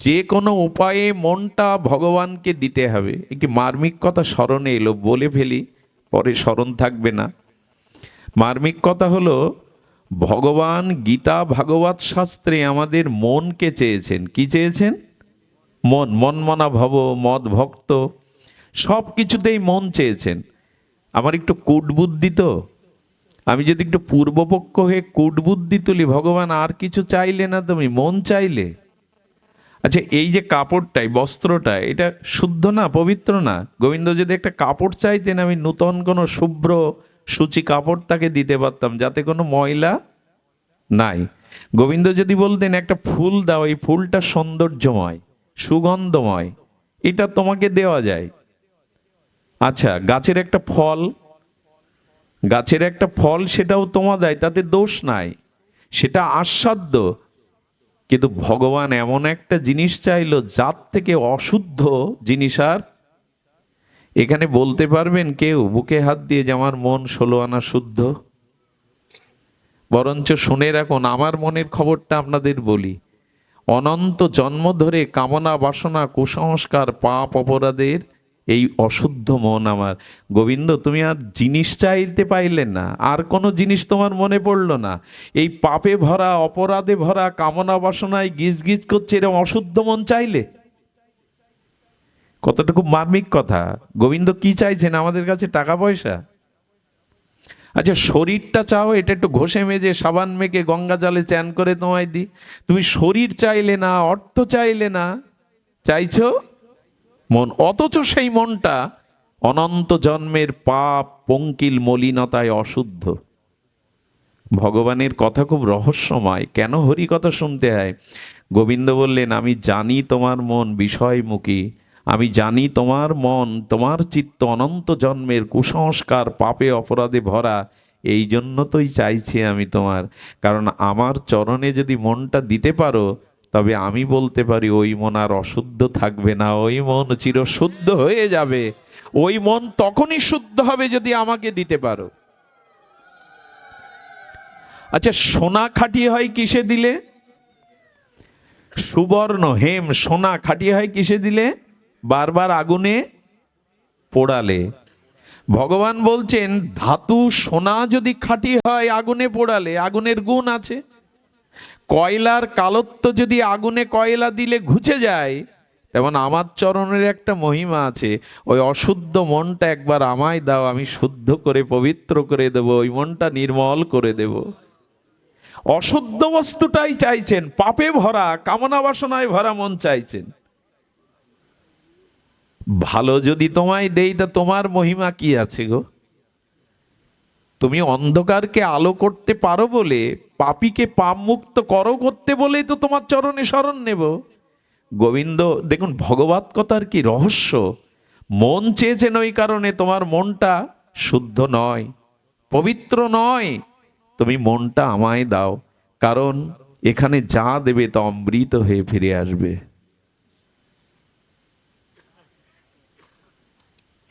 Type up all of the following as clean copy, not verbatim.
যে কোনো উপায়ে মনটা ভগবানকে দিতে হবে। একটি মার্মিক কথা স্মরণে এলো, বলে ফেলি, পরে স্মরণ থাকবে না। মার্মিক কথা হলো, ভগবান গীতা ভাগবত শাস্ত্রে আমাদের মনকে চেয়েছেন। কি চেয়েছেন? মন। মনমনা ভব, মদ ভক্ত, সব কিছুতেই মন চেয়েছেন। আমার একটু কূট বুদ্ধি তো, আমি যদি একটু পূর্বপক্ষ হয়ে কূট বুদ্ধি তুলি, ভগবান আর কিছু চাইলে না, তুমি মন চাইলে। আচ্ছা, এই যে কাপড়টাই, বস্ত্রটা, এটা শুদ্ধ না, পবিত্র না? গোবিন্দ যদি একটা কাপড় চাইতেন, আমি নূতন কোনো শুভ্র সূচি কাপড় তাকে দিতে পারতাম, যাতে কোনো ময়লা নাই। গোবিন্দ যদি বলতেন একটা ফুল দাও, এই ফুলটা সৌন্দর্যময়, সুগন্ধময়, এটা তোমাকে দেওয়া যায়। আচ্ছা, গাছের একটা ফল, গাছের একটা ফল, সেটাও তোমা দেয়, তাতে দোষ নাই, সেটা আস্বাদ্য। কিন্তু ভগবান এমন একটা জিনিস চাইলো যার থেকে অশুদ্ধ জিনিস আর, এখানে বলতে পারবেন কেউ বুকে হাত দিয়ে যে আমার মন 16 আনা শুদ্ধ? বরঞ্চ শুনে রাখুন, আমার মনের খবরটা আপনাদের বলি। অনন্ত জন্ম ধরে কামনা বাসনা কুসংস্কার পাপ অপরাধের এই অশুদ্ধ মন আমার। গোবিন্দ, তুমি আর জিনিস চাইতে পাইলেন না, আর কোনো জিনিস তোমার মনে পড়লো না। এই পাপে ভরা, অপরাধে ভরা, কামনা বাসনায় গিজ গিজ করছে এরকম অশুদ্ধ মন চাইলে? কতটুকু মার্মিক কথা। গোবিন্দ কি চাইছেন আমাদের কাছে? টাকা পয়সা? আচ্ছা, শরীরটা চাও, এটা একটু ঘষে মেজে সাবান মেখে গঙ্গা জলে চান করে তোমায় দিই। তুমি শরীর চাইলে না, অর্থ চাইলে না, চাইছো মন। অথচ সেই মনটা অনন্ত জন্মের পাপ পঙ্কিল মলিনতায় অশুদ্ধ। ভগবানের কথা খুব রহস্যময়। কেন হরি কথা শুনতে হয়? গোবিন্দ বললেন, আমি জানি তোমার মন বিষয়মুখী, আমি জানি তোমার মন, তোমার চিত্ত অনন্ত জন্মের কুসংস্কার পাপে অপরাধে ভরা। এই জন্য তোই চাইছি আমি তোমার। কারণ আমার চরণে যদি মনটা দিতে পারো, তবে আমি বলতে পারি ওই মন আর অশুদ্ধ থাকবে না, ওই মন চিরশুদ্ধ হয়ে যাবে। ওই মন তখনই শুদ্ধ হবে যদি আমাকে দিতে পারো। আচ্ছা, সোনা খাঁটি হয় কিসে দিলে? সুবর্ণ হেম সোনা খাঁটি হয় কিসে দিলে? বারবার আগুনে পোড়ালে। ভগবান বলছেন, ধাতু সোনা যদি খাঁটি হয় আগুনে পোড়ালে, আগুনের গুণ আছে। কয়লার কালত্ব যদি আগুনে কয়লা দিলে ঘুচে যায়, তেমন আমার চরণের একটা মহিমা আছে। ওই অশুদ্ধ মনটা একবার আমায় দাও, আমি শুদ্ধ করে পবিত্র করে দেব, ওই মনটা নির্মল করে দেব। অশুদ্ধ বস্তুটাই চাইছেন, পাপে ভরা কামনা বাসনায় ভরা মন চাইছেন। ভালো যদি তোমায় দেই, তা তোমার মহিমা কি আছে গো? তুমি অন্ধকারকে আলো করতে পারো বলে, পাপীকে পাপ মুক্ত করো করতে বলেই তো তোমার চরণে শরণ নেব। গোবিন্দ দেখুন ভগবত কথার কি রহস্য। মন চেয়েছেন ওই কারণে, তোমার মনটা শুদ্ধ নয়, পবিত্র নয়। তুমি মনটা আমায় দাও, কারণ এখানে যা দেবে তা অমৃত হয়ে ফিরে আসবে।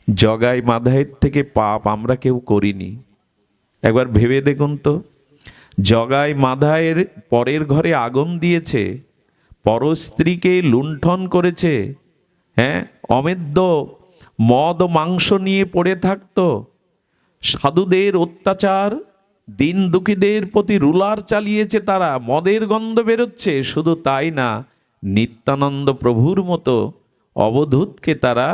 জগাই মাধাইয়ের থেকে পাপ আমরা কেউ করিনি। একবার ভেবে দেখুন তো, জগাই মাধাইয়ের পরের ঘরে আগুন দিয়েছে, পরস্ত্রীকে লুণ্ঠন করেছে, হ্যাঁ, অমেদ্য মদ ও মাংস নিয়ে পড়ে থাকতো, সাধুদের অত্যাচার, দিন দুঃখীদের প্রতি রুলার চালিয়েছে তারা, মদের গন্ধ বেরোচ্ছে। শুধু তাই না, নিত্যানন্দ প্রভুর মতো অবধূতকে তারা,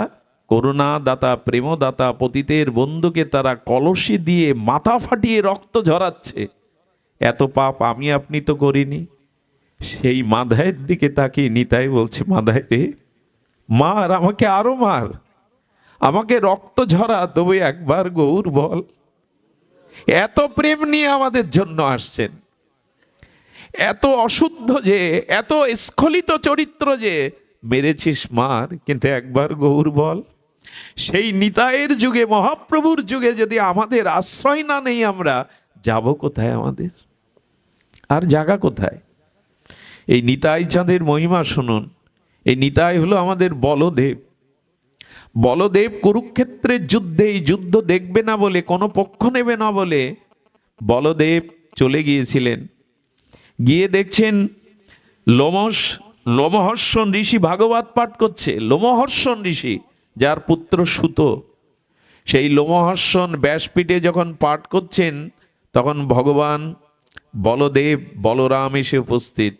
করুণাদাতা প্রেমদাতা পতিতের বন্ধুকে তারা কলসি দিয়ে মাথা ফাটিয়ে রক্ত ঝরাচ্ছে। এত পাপ আমি আপনি তো করিনি। সেই মাধায়ের দিকে তাকিয়ে নিতাই বলছে, মাধায় রে, মার আমাকে, আরো মার, আমাকে রক্ত ঝরা, তবে একবার গৌর বল। এত প্রেম নিয়ে আমাদের জন্য আসছেন, এত অশুদ্ধ যে, এত স্খলিত চরিত্র যে, মেরেছিস মার, কিন্তু একবার গৌর বল। সেই নিতাইয়ের যুগে, মহাপ্রভুর যুগে যদি আমাদের আশ্রয় না নেই, আমরা যাব কোথায়? আমাদের আর জায়গা কোথায়? এই নিতাই চাঁদের মহিমা শুনুন। এই নিতাই হলো আমাদের বলদেব। বলদেব কুরুক্ষেত্রের যুদ্ধে, এই যুদ্ধ দেখবে না বলে, কোনো পক্ষ নেবে না বলে বলদেব চলে গিয়েছিলেন। গিয়ে দেখছেন লোমশ লোমহর্ষণ ঋষি ভাগবত পাঠ করছে। লোমহর্ষণ ঋষি, যার পুত্র সুত, সেই লোমহর্ষণ ব্যাসপীঠে যখন পাঠ করছেন, তখন ভগবান বলদেব বলরাম এসে উপস্থিত।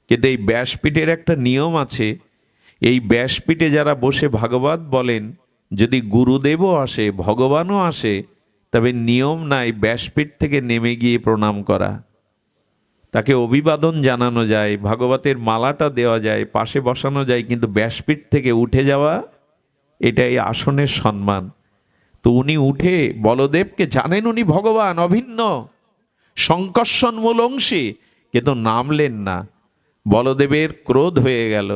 কিন্তু এই ব্যাসপীঠের একটা নিয়ম আছে, এই ব্যাসপীঠে যারা বসে ভাগবত বলেন, যদি গুরুদেবও আসে, ভগবানও আসে, তবে নিয়ম নাই ব্যাসপীঠ থেকে নেমে গিয়ে প্রণাম করা। তাকে অভিবাদন জানানো যায়, ভাগবতের মালাটা দেওয়া যায়, পাশে বসানো যায়, কিন্তু ব্যাসপীঠ থেকে উঠে যাওয়া, এটাই আসনের সম্মান। তো উনি উঠে বলদেবকে, জানেন উনি ভগবান অভিন্ন সংকর্ষণ মূল অংশী, কিন্তু নামলেন না। বলদেবের ক্রোধ হয়ে গেল,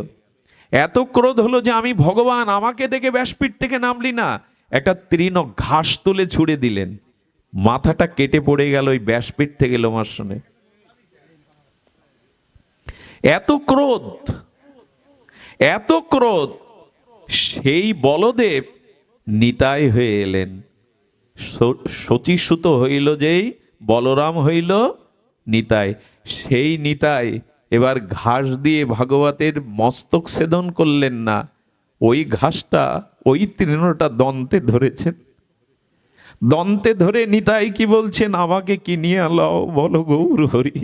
এত ক্রোধ হলো যে আমি ভগবান, আমাকে দেখে ব্যাসপীঠ থেকে নামলি না। একটা তৃণ ঘাস তুলে ছুড়ে দিলেন, মাথাটা কেটে পড়ে গেল ওই ব্যাসপীঠ থেকে লোমাসনে। এত ক্রোধ, এত ক্রোধ। সেই বলদেব নিতাই হয়ে এলেন। শচীসুত হইল যেই, বলরাম হইল নিতাই। সেই নিতাই এবার ঘাস দিয়ে ভাগবতের মস্তক ছেদন করলেন না, ওই ঘাসটা, ওই তৃণটা দন্তে ধরেছেন। দন্তে ধরে নিতাই কি বলছেন, আমাকে কিনিয়ে লও বলো গৌর হরি।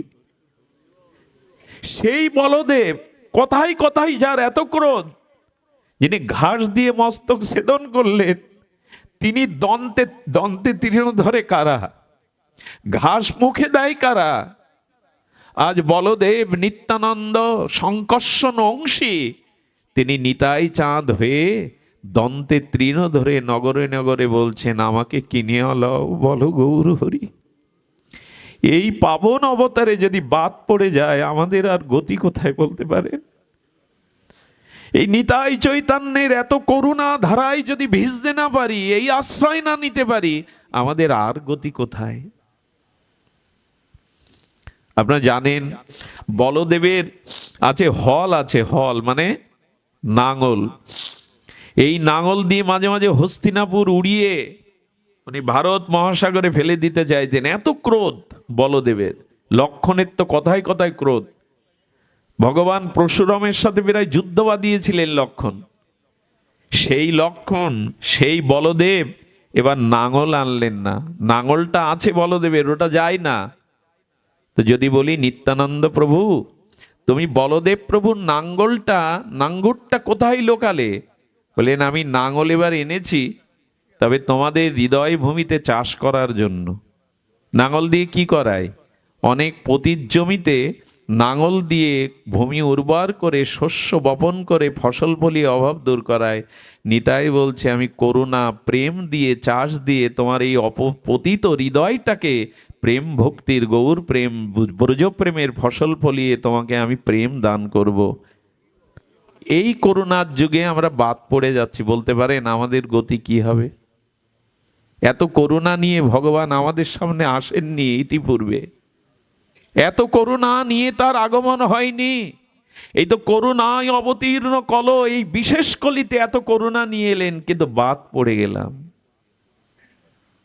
সেই বলদেব, কথাই কথাই যার এত ক্রোধ, যিনি ঘাস দিয়ে মস্তক ছেদন করলেন, তিনি দন্তে দন্তে তৃণ ধরে কারা, ঘাস মুখে দেয় কারা? আজ বলদেব নিত্যানন্দ সংকর্ষণ অংশী, তিনি নিতাই চাঁদ হয়ে দন্তে তৃণ ধরে নগরে নগরে বলছেন, আমাকে কিনিয়ে লও বলো গৌর হরি। এই পাবন অবতারে যদি বাদ পড়ে যায়, আমাদের আর গতি কোথায় বলতে পারেন? এই নিতাই চৈতন্যের এত করুণা ধারায় যদি ভিজতে না পারি, এই আশ্রয় না নিতে পারি, আমাদের আর গতি কোথায়? আপনারা জানেন বলদেবের আছে হল, আছে হল মানে নাঙল। এই নাঙল দিয়ে মাঝে মাঝে হস্তিনাপুর উড়িয়ে উনি ভারত মহাসাগরে ফেলে দিতে চাইতেন। এত ক্রোধ বলদেবের। লক্ষণের তো কথায় কথায় ক্রোধ। ভগবান পরশুরামের সাথে প্রায় যুদ্ধ বাঁধিয়েছিলেন লক্ষণ। সেই লক্ষণ, সেই বলদেব এবার নাঙল আনলেন না। নাঙলটা আছে বলদেবের, ওটা যায় না। তো যদি বলি নিত্যানন্দ প্রভু, তুমি বলদেব প্রভুর নাঙ্গলটা কোথায় লোকালে? বলেন, আমি নাঙল এবার এনেছি, তবে তোমাদের হৃদয় ভূমিতে চাষ করার জন্য। নাঙল দিয়ে কি করায়? অনেক পতির জমিতে নাঙল দিয়ে ভূমি উর্বর করে শস্য বপন করে ফসল ফলিয়ে অভাব দূর করায়। নিতাই বলছে, আমি করুণা প্রেম দিয়ে চাষ দিয়ে তোমার এই পতিত হৃদয়টাকে প্রেম ভক্তির, গৌর প্রেম, ব্রজ প্রেমের ফসল ফলিয়ে তোমাকে আমি প্রেম দান করব। এই করুণার যুগে আমরা বাদ পড়ে যাচ্ছি। বলতে পারেন আমাদের গতি কি হবে? এত করুণা নিয়ে ভগবান আমাদের সামনে আসেননি ইতিপূর্বে, এত করুণা নিয়ে তার আগমন হয়নি। এই তো করুণায় অবতীর্ণ কল, এই বিশেষ কলিতে এত করুণা নিয়ে এলেন, কিন্তু বাদ পড়ে গেলাম।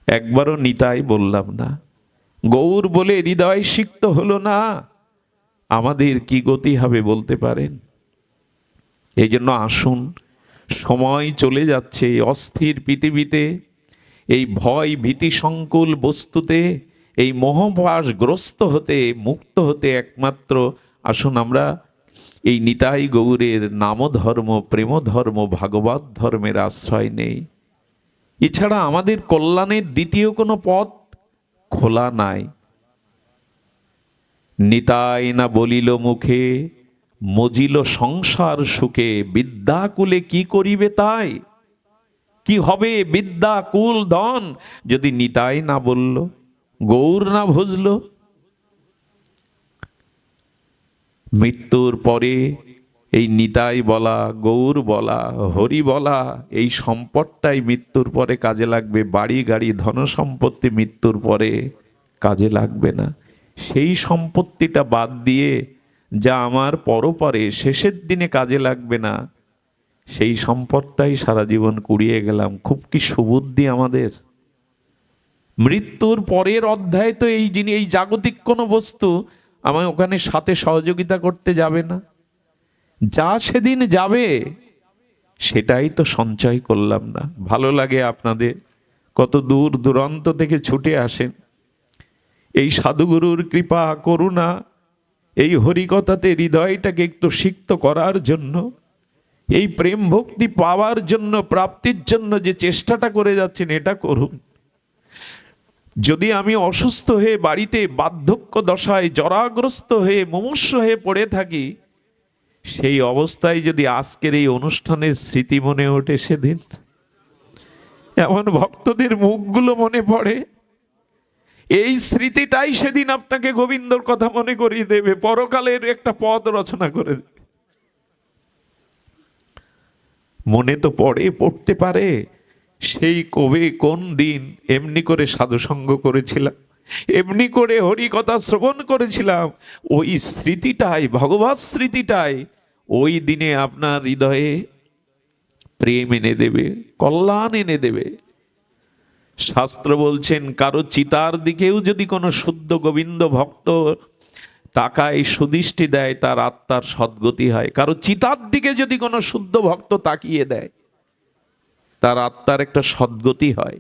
একবারও নিতাই বললাম না, গৌর বলে হৃদয় সিক্ত হলো না। আমাদের কি গতি হবে বলতে পারেন? এই জন্য আসুন, সময় চলে যাচ্ছে এই অস্থির পৃথিবীতে, এই ভয় ভীতি সংকুল বস্তুতে, এই মোহপাশগ্রস্ত হতে, মুক্ত হতে একমাত্র আসুন আমরা এই নিতাই গৌরের নামধর্ম, প্রেম ধর্ম, ভাগবত ধর্মের আশ্রয় নেই। এছাড়া আমাদের কল্যাণের দ্বিতীয় কোনো পথ খোলা নাই। নিতাই না বলিল মুখে, মজিল সংসার সুখে, বিদ্যাকুলে কি করিবে তাই? কি হবে বিদ্যা কুল ধন যদি নিতাই না বলল, গৌর না ভজল? মৃত্যুর পরে এই নিতাই বলা, গৌর বলা, হরি বলা, এই সম্পদটাই মৃত্যুর পরে কাজে লাগবে। বাড়ি গাড়ি ধন সম্পত্তি মৃত্যুর পরে কাজে লাগবে না। সেই সম্পত্তিটা বাদ দিয়ে যা আমার পরপরে শেষের দিনে কাজে লাগবে না, সেই সম্পদটাই সারা জীবন কুড়িয়ে গেলাম। খুব কি সুবুদ্ধি আমাদের! মৃত্যুর পরের অধ্যায় তো এই জাগতিক কোনো বস্তু আমায় ওখানে সাথে সহযোগিতা করতে যাবে না। যা সেদিন যাবে সেটাই তো সঞ্চয় করলাম না। ভালো লাগে আপনাদের, কত দূর দূরান্ত থেকে ছুটে আসেন এই সাধুগুরুর কৃপা করুণা, এই হরিকথাতে হৃদয়টাকে একটু সিক্ত করার জন্য, এই প্রেম ভক্তি পাওয়ার জন্য, প্রাপ্তির জন্য যে চেষ্টাটা করে যাচ্ছেন এটা করুন। যদি আমি অসুস্থ হয়ে বাড়িতে বার্ধক্য দশায় জরাগ্রস্ত হয়ে মুমূর্ষু হয়ে পড়ে থাকি, সেই অবস্থায় যদি আজকের এই অনুষ্ঠানের স্মৃতি মনে ওঠে, সেদিন এমন ভক্তদের মুখগুলো মনে পড়ে, এই স্মৃতিটাই সেদিন আপনাকে গোবিন্দর কথা মনে করিয়ে দেবে, পরকালের একটা পথ রচনা করে দেবে। মনে তো পড়তে পারে সেই কবে কোন দিন এমনি করে সাধুসঙ্গ করেছিলাম, এমনি করে হরি কথা শ্রবণ করেছিলাম। ওই স্মৃতিটাই, ভগবত স্মৃতিটাই ওই দিনে আপনার হৃদয়ে প্রেম এনে দেবে, কল্যাণ এনে দেবে। শাস্ত্র বলছেন, কারো চিতার দিকেও যদি কোনো শুদ্ধ গোবিন্দ ভক্ত তাকায়, সুদৃষ্টি দেয়, তার আত্মার সদ্গতি হয়। কারো চিতার দিকে যদি কোনো শুদ্ধ ভক্ত তাকিয়ে দেয়, তার আত্মার একটা সদ্গতি হয়।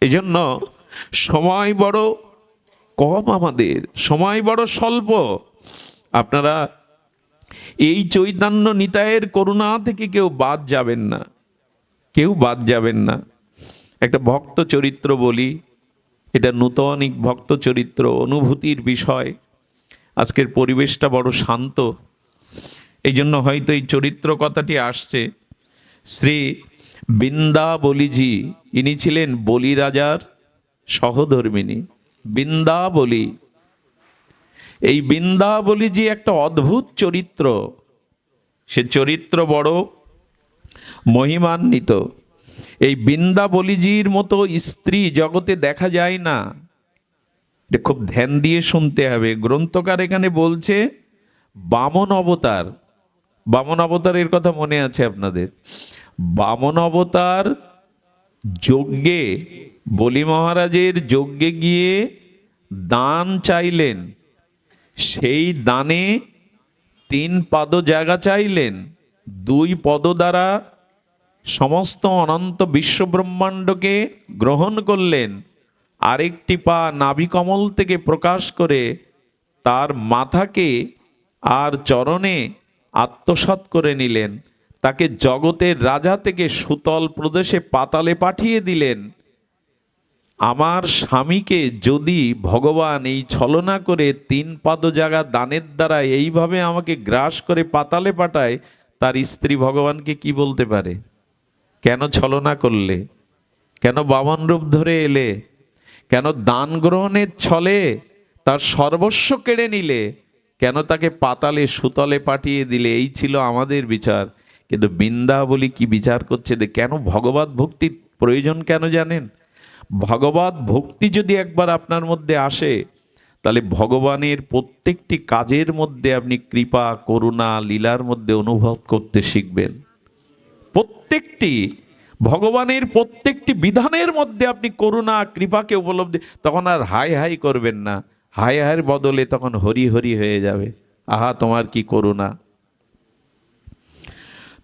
এজন্য সময় বড় কম, আমাদের সময় বড় স্বল্প। আপনারা এই চৈতন্য নিতায়ের করুণা থেকে কেউ বাদ যাবেন না, কেউ বাদ যাবেন না। একটা ভক্ত চরিত্র বলি, এটা নূতনিক ভক্ত চরিত্র, অনুভূতির বিষয়। আজকের পরিবেশটা বড় শান্ত, এই জন্য হয়তো এই চরিত্র কথাটি আসছে। শ্রী বৃন্দাবলীজি, ইনি ছিলেন বলি রাজার সহধর্মিনী। বৃন্দাবলী, এই বৃন্দাবলীজি একটা অদ্ভুত চরিত্র। সে চরিত্র বড় মহিমান্বিত। এই বৃন্দাবলীজির মতো স্ত্রী জগতে দেখা যায় না। খুব ধ্যান দিয়ে শুনতে হবে। গ্রন্থকার এখানে বলছে বামন অবতার। বামন অবতারের কথা মনে আছে আপনাদের? বামন অবতার যজ্ঞে, বলি মহারাজের যজ্ঞে গিয়ে দান চাইলেন, সেই দানে 3 পদ জায়গা চাইলেন। 2 পদ দ্বারা সমস্ত অনন্ত বিশ্ব ব্রহ্মাণ্ডকে গ্রহণ করলেন। আরেকটি পা নাভিকমল থেকে প্রকাশ করে তার মাথাকে আর চরণে আত্মসাৎ করে নিলেন। তাকে জগতের রাজা থেকে সুতল প্রদেশে পাতালে পাঠিয়ে দিলেন। আমার স্বামীকে যদি ভগবান এই ছলনা করে 3 পদ জায়গা দানের দ্বারা এইভাবে আমাকে গ্রাস করে পাতালে পাঠায়, তার স্ত্রী ভগবানকে কি বলতে পারে? কেন ছলনা করলে? কেন বামন রূপ ধরে এলে? কেন দান গ্রহণের ছলে তার সর্বস্ব কেড়ে নিলে? কেন তাকে পাতালে সুতলে পাঠিয়ে দিলে? এই ছিল আমাদের বিচার। কিন্তু বৃন্দাবলী কি বিচার করছে? কেন ভগবত ভক্তির প্রয়োজন কেন জানেন? ভগবত ভক্তি যদি একবার আপনার মধ্যে আসে, তাহলে ভগবানের প্রত্যেকটি কাজের মধ্যে আপনি কৃপা, করুণা, লীলার মধ্যে অনুভব করতে শিখবেন। প্রত্যেকটি ভগবানের প্রত্যেকটি বিধানের মধ্যে আপনি করুণা, কৃপাকে উপলব্ধি, তখন আর হাই হাই করবেন না। হাই হাইয়ের বদলে তখন হরি হরি হয়ে যাবে। আহা, তোমার কি করুণা!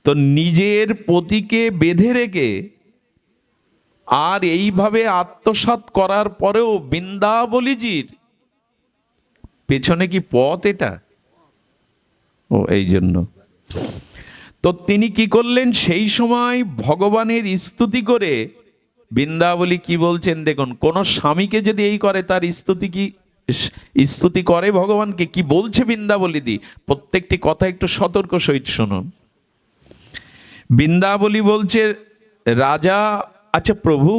তো নিজের পতিকে বেঁধে রেখে আর এইভাবে আত্মসাৎ করার পরেও বৃন্দাবলীজির পেছনে কি পথ এটা? ও, এই জন্য তো তিনি কি করলেন, সেই সময় ভগবানের স্তুতি করে। বৃন্দাবলী কি বলছেন দেখুন, কোন স্বামীকে যদি এই করে, তার স্তুতি করে ভগবানকে, কি বলছে বৃন্দাবলী দি, প্রত্যেকটি কথা একটু সতর্ক সহিত শুনুন। বৃন্দাবলী বলছে, রাজা, আচ্ছা প্রভু,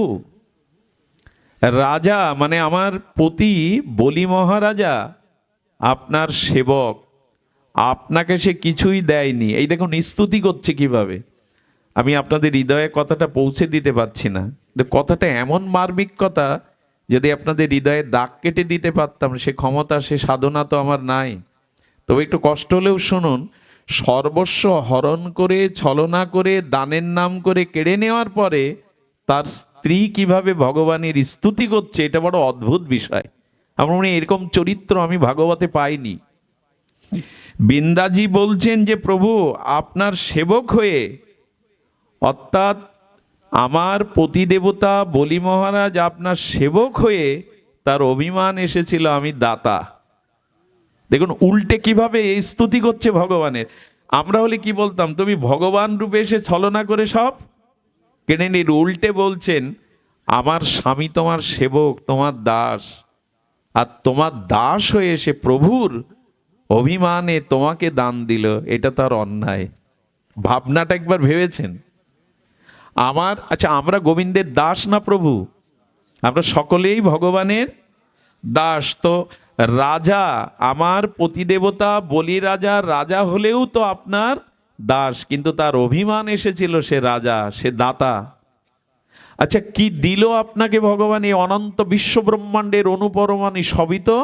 রাজা মানে আমার পতি বলি মহারাজা আপনার সেবক, আপনাকে সে কিছুই দেয়নি। এই দেখুন স্তুতি করছে কিভাবে। আমি আপনাদের হৃদয়ে কথাটা পৌঁছে দিতে পারছি না, কথাটা এমন মার্মিক কথা, যদি আপনাদের হৃদয়ে দাগ কেটে দিতে পারতাম, সে ক্ষমতা, সে সাধনা তো আমার নাই। তবে একটু কষ্ট হলেও শুনুন। সর্বস্ব হরণ করে, ছলনা করে, দানের নাম করে কেড়ে নেওয়ার পরে তার স্ত্রী কিভাবে ভগবানের স্তুতি করছে, এটা বড় অদ্ভুত বিষয়। আমার মনে হয় এরকম চরিত্র আমি ভাগবতে পাইনি। বৃন্দাজি বলছেন যে প্রভু আপনার সেবক হয়ে, অর্থাৎ আমার পতিদেবতা বলি মহারাজ আপনার সেবক হয়ে তার অভিমান এসেছিল আমি দাতা। দেখুন উল্টে কিভাবে এই স্তুতি করছে ভগবানের। আমরা হলে কি বলতাম, তুমি ভগবান রূপে এসে ছলনা করে সব কেড়ে নিন। উল্টে বলছেন আমার স্বামী তোমার সেবক, তোমার দাস, আর তোমার দাস হয়ে এসে প্রভুর অভিমানে তোমাকে দান দিল, এটা তার অন্যায়। ভাবনাটা একবার ভেবেছেন? আচ্ছা আমরা গোবিন্দের দাস না প্রভু? আমরা সকলেই ভগবানের দাস। তো রাজা, আমার পতিদেবতা বলি রাজা হলেও তো আপনার দাস, কিন্তু তার অভিমান এসেছিল সে রাজা, সে দাতা। আচ্ছা কি দিল আপনাকে ভগবান? এই অনন্ত বিশ্ব ব্রহ্মাণ্ডের অনুপরমাণু সবই তো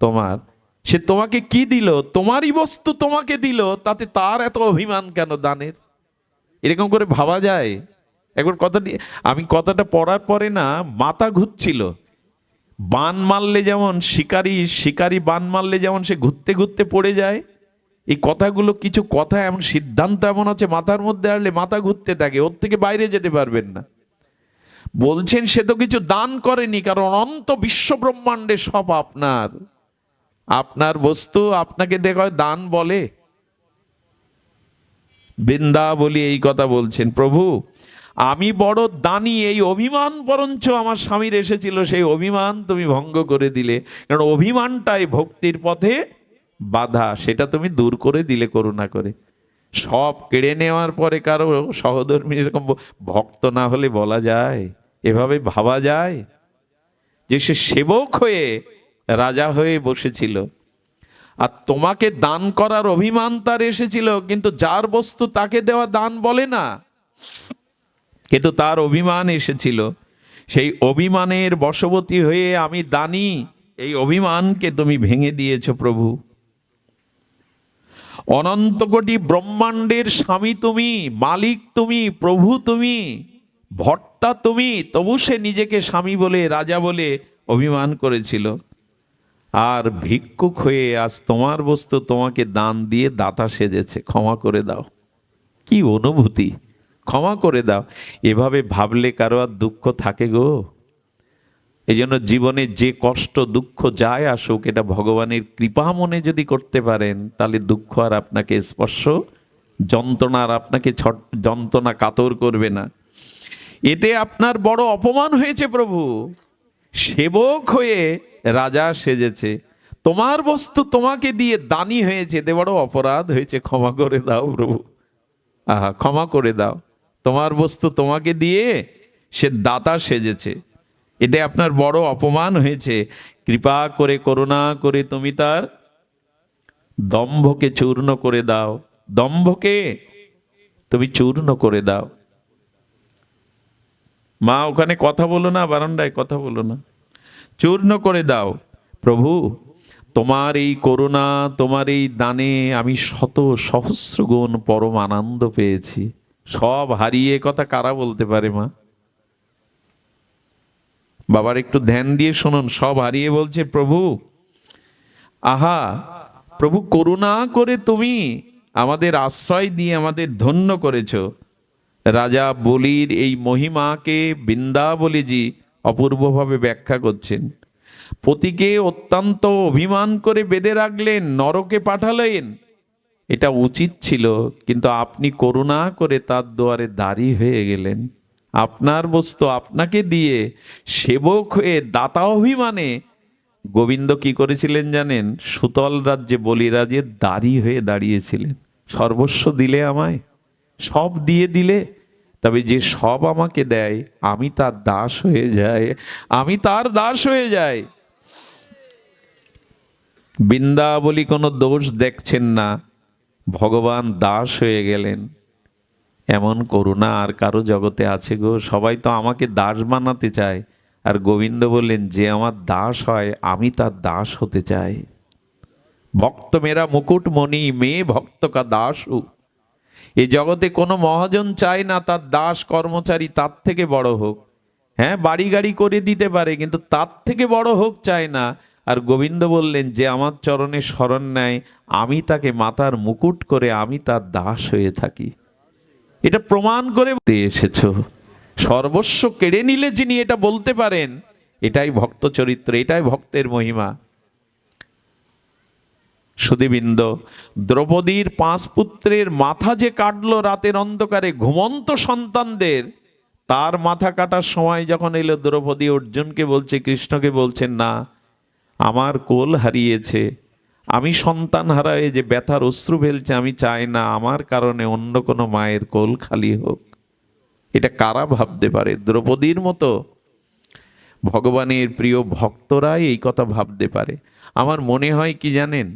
তোমার। সে তোমাকে কি দিল? তোমারই বস্তু তোমাকে দিল, তাতে তার এত অভিমান কেন দানের? এরকম করে ভাবা যায়? একবার আমি কথাটা পড়ার পরে না মাথা ঘুরছিল। বান মারলে যেমন শিকারি বান মারলে যেমন সে ঘুরতে ঘুরতে পড়ে যায়, এই কথাগুলো কিছু কথা এমন সিদ্ধান্ত এমন আছে মাথার মধ্যে আসলে মাথা ঘুরতে থাকে, ওর থেকে বাইরে যেতে পারবেন না। বলছেন সে তো কিছু দান করেনি, কারণ অনন্ত বিশ্ব ব্রহ্মাণ্ডে সব আপনার। আপনার বস্তু আপনাকে দেখায় দান বলে? বৃন্দাবলী এই কথা বলছেন, প্রভু আমি বড় দানি, এই অভিমান বরঞ্চ আমার স্বামীর এসেছিল, সেই অভিমান তুমি ভঙ্গ করে দিলে। কারণ অভিমানটাই ভক্তির পথে বাধা, সেটা তুমি দূর করে দিলে করুণা করে। সব কেড়ে নেওয়ার পরে কারো সহধর্মী এরকম ভক্ত না হলে বলা যায়? এভাবে ভাবা যায় যে সে সেবক হয়ে রাজা হয়ে বসেছিল, আর তোমাকে দান করার অভিমান তার এসেছিল, কিন্তু যার বস্তু তাকে দেওয়া দান বলে না, কিন্তু তার অভিমান এসেছিল। সেই অভিমানের বশবর্তী হয়ে আমি দানি, এই অভিমানকে তুমি ভেঙে দিয়েছো প্রভু। অনন্ত কোটি ব্রহ্মাণ্ডের স্বামী তুমি, মালিক তুমি, প্রভু তুমি, ভর্তা তুমি, তবু সে নিজেকে স্বামী বলে রাজা বলে অভিমান করেছিল। আর ভিক্ষুক হয়ে আজ তোমার বস্তু তোমাকে দান দিয়ে দাতা সেজেছে, ক্ষমা করে দাও। কি অনুভূতি! ক্ষমা করে দাও। এভাবে ভাবলে কারো আর দুঃখ থাকে গো? এই জন্য জীবনে যে কষ্ট দুঃখ যায় আসুক, এটা ভগবানের কৃপা মনে যদি করতে পারেন, তাহলে দুঃখ আর আপনাকে স্পর্শ, যন্ত্রণা আর আপনাকে যন্ত্রণা কাতর করবে না। এতে আপনার বড় অপমান হয়েছে প্রভু, সেবক হয়ে রাজা সেজেছে, তোমার বস্তু তোমাকে দিয়ে দানি হয়েছে, এতে বড় অপরাধ হয়েছে, ক্ষমা করে দাও প্রভু। আহা, ক্ষমা করে দাও। তোমার বস্তু তোমাকে দিয়ে সে দাতা সেজেছে, এটা আপনার বড় অপমান হয়েছে। কৃপা করে করুণা করে তুমি তার দম্ভকে চূর্ণ করে দাও, দম্ভকে তুমি চূর্ণ করে দাও। মা ওখানে কথা বলো না, বারান্দায় কথা বলো না, চূর্ণ করে দাও। প্রভু তোমার এই করুণা, তোমার এই দানে আমি শত সহস্র গুণ পরম আনন্দ পেয়েছি। সব হারিয়ে কথা কারা বলতে পারে মা? বাবার একটু ধ্যান দিয়ে শুনুন, সব হারিয়ে বলছে প্রভু, আহা প্রভু করুণা করে তুমি আমাদের আশ্রয় দিয়ে আমাদের ধন্য করেছ। রাজা বলির এই মহিমাকে বৃন্দাবলীজি অপূর্বভাবে ব্যাখ্যা করছেন। পতিকে অত্যন্ত অভিমান করে বেঁধে রাখলেন, নরকে পাঠালেন, এটা উচিত ছিল, কিন্তু আপনি করুণা করে তার দুয়ারে দাঁড়ি হয়ে গেলেন। আপনার বস্তু আপনাকে দিয়ে সেবক হয়ে দাতা অভিমানে গোবিন্দ কি করেছিলেন জানেন? সুতল রাজ্যে বলিরাজের দাঁড়ি হয়ে দাঁড়িয়েছিলেন। সর্বস্ব দিলে আমায়, সব দিয়ে দিলে, তবে যে সব আমাকে দেয় আমি তার দাস হয়ে যাই, আমি তার দাস হয়ে যাই। বৃন্দাবলী কোনো দোষ দেখছেন না, ভগবান দাস হয়ে গেলেন। এমন করুণা আর কারো জগতে আছে গো? সবাই তো আমাকে দাস বানাতে চায়, আর গোবিন্দ বললেন যে আমার দাস হয় আমি তার দাস হতে চাই। ভক্ত মেরা মুকুট মণি, মেয়ে ভক্ত কা দাস হু। এই জগতে কোনো মহাজন চায় না তার দাস কর্মচারী তার থেকে বড় হোক। হ্যাঁ, বাড়ি গাড়ি করে দিতে পারে, কিন্তু তার থেকে বড় হোক চায় না। আর গোবিন্দ বললেন, যে আমার চরণে শরণ নেয় আমি তাকে মাথার মুকুট করে আমি তার দাস হয়ে থাকি। এটা প্রমাণ করে এসেছো। সর্বস্ব কেড়ে নিলে যিনি এটা বলতে পারেন, এটাই ভক্ত চরিত্র, এটাই ভক্তের মহিমা। সুধীবৃন্দ, দ্রৌপদীর 5 পুত্রের মাথা যে কাটলো রাতের অন্ধকারে ঘুমন্ত সন্তানদের, তার মাথা কাটার সময় যখন এলো, দ্রৌপদী অর্জুনকে বলছে, কৃষ্ণকে বলছেন, না, আমার কোল হারিয়েছে, আমি সন্তান হারায়ে যে ব্যথার অশ্রু ফেলছে, আমি চাই না আমার কারণে অন্য কোনো মায়ের কোল খালি হোক। এটা কারা ভাবতে পারে? দ্রৌপদীর মতো ভগবানের প্রিয় ভক্তরাই এই কথা ভাবতে পারে। আমার মনে হয় কি জানেন,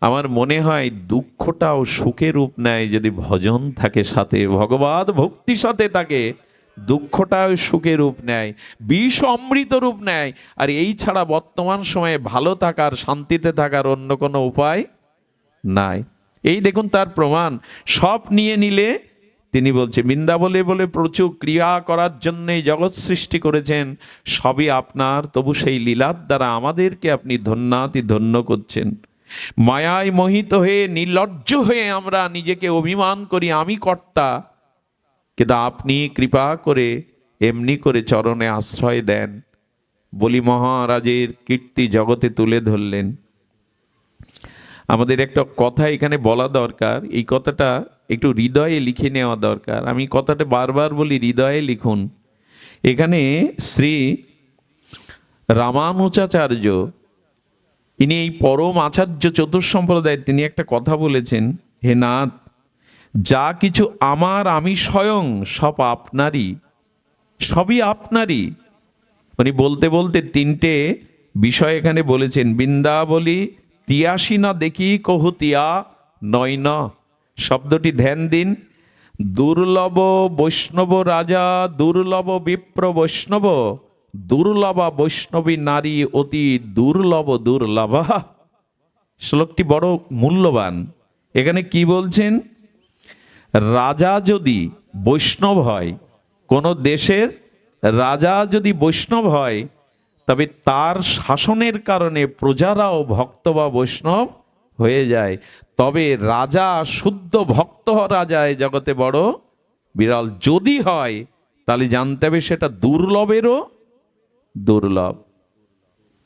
আমার মনে হয় দুঃখটাও সুখের রূপ নেয় যদি ভজন থাকে সাথে, ভগবত ভক্তি সাথে থাকে, দুঃখটাও সুখের রূপ নেয়, বিষ অমৃত রূপ নেয়। আর এই ছাড়া বর্তমান সময়ে ভালো থাকার, শান্তিতে থাকার অন্য কোনো উপায় নাই। এই দেখুন তার প্রমাণ। সব নিয়ে নিলে তিনি বলছে, বৃন্দাবনে বলে প্রচুর ক্রিয়া করার জন্যই জগৎ সৃষ্টি করেছেন, সবই আপনার, তবু সেই লীলার দ্বারা আমাদেরকে আপনি ধন্যাতি ধন্য করছেন। মায়ায় মোহিত হয়ে, নির্লজ্জ হয়ে আমরা নিজেকে অভিমান করি আমি কর্তা, কিন্তু আপনি কৃপা করে এমনি করে চরণে আশ্রয় দেন। বলি মহারাজের কীর্তি জগতে তুলে ধরলেন। আমাদের একটা কথা এখানে বলা দরকার, এই কথাটা একটু হৃদয়ে লিখে নেওয়া দরকার। আমি কথাটা বারবার বলি, হৃদয়ে লিখুন। এখানে শ্রী রামানুজাচার্য, ইনি এই পরম আচার্য চতুর্সম্প্রদায়, তিনি একটা কথা বলেছেন, হে নাথ, যা কিছু আমার, আমি স্বয়ং সব আপনারই, সবই আপনারই। উনি বলতে বলতে 3টে বিষয় এখানে বলেছেন। বৃন্দাবলী তিয়াসী না দেখি কহু তিয়া নয়ন, শব্দটি ধ্যান দিন। দুর্লভ বৈষ্ণব রাজা, দুর্লভ বিপ্র বৈষ্ণব, দুর্লভা বৈষ্ণবী নারী, অতি দুর্লভ দুর্লভা। শ্লোকটি বড় মূল্যবান। এখানে কি বলছেন? রাজা যদি বৈষ্ণব হয়, কোন দেশের রাজা যদি বৈষ্ণব হয়, তবে তার শাসনের কারণে প্রজারাও ভক্ত বা বৈষ্ণব হয়ে যায়। তবে রাজা শুদ্ধ ভক্ত রাজা এই জগতে বড় বিরল। যদি হয় তাহলে জানতে হবে সেটা দুর্লভেরও দুর্লভ,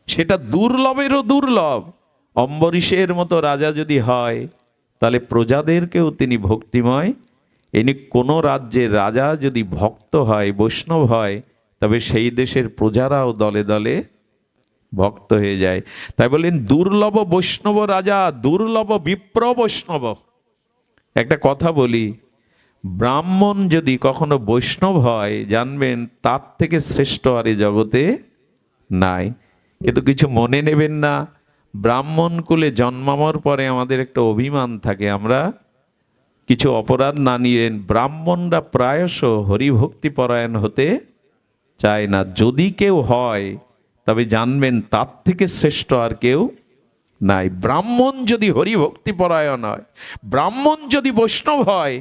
সেটা দুর্লভেরও দুর্লভ। অম্বরীশের মতো রাজা যদি হয়, তাহলে প্রজাদেরকেও তিনি ভক্তিময়। এনি কোনো রাজ্যের রাজা যদি ভক্ত হয়, বৈষ্ণব হয়, তবে সেই দেশের প্রজারাও দলে দলে ভক্ত হয়ে যায়। তাই বলেন দুর্লভ বৈষ্ণব রাজা, দুর্লভ বিপ্র বৈষ্ণব। একটা কথা বলি, ব্রাহ্মণ যদি কখনো বৈষ্ণব হয়, জানবেন তার থেকে শ্রেষ্ঠ আর এই জগতে নাই। কিন্তু কিছু মনে নেবেন না, ব্রাহ্মণ কুলে জন্মানোর পরে আমাদের একটা অভিমান থাকে, আমরা কিছু অপরাধ না নিলেন, ব্রাহ্মণরা প্রায়শ হরিভক্তি পরায়ণ হতে চায় না। যদি কেউ হয় তবে জানবেন তার থেকে শ্রেষ্ঠ আর কেউ নাই। ব্রাহ্মণ যদি হরিভক্তি পরায়ণ হয়, ব্রাহ্মণ যদি বৈষ্ণব হয়,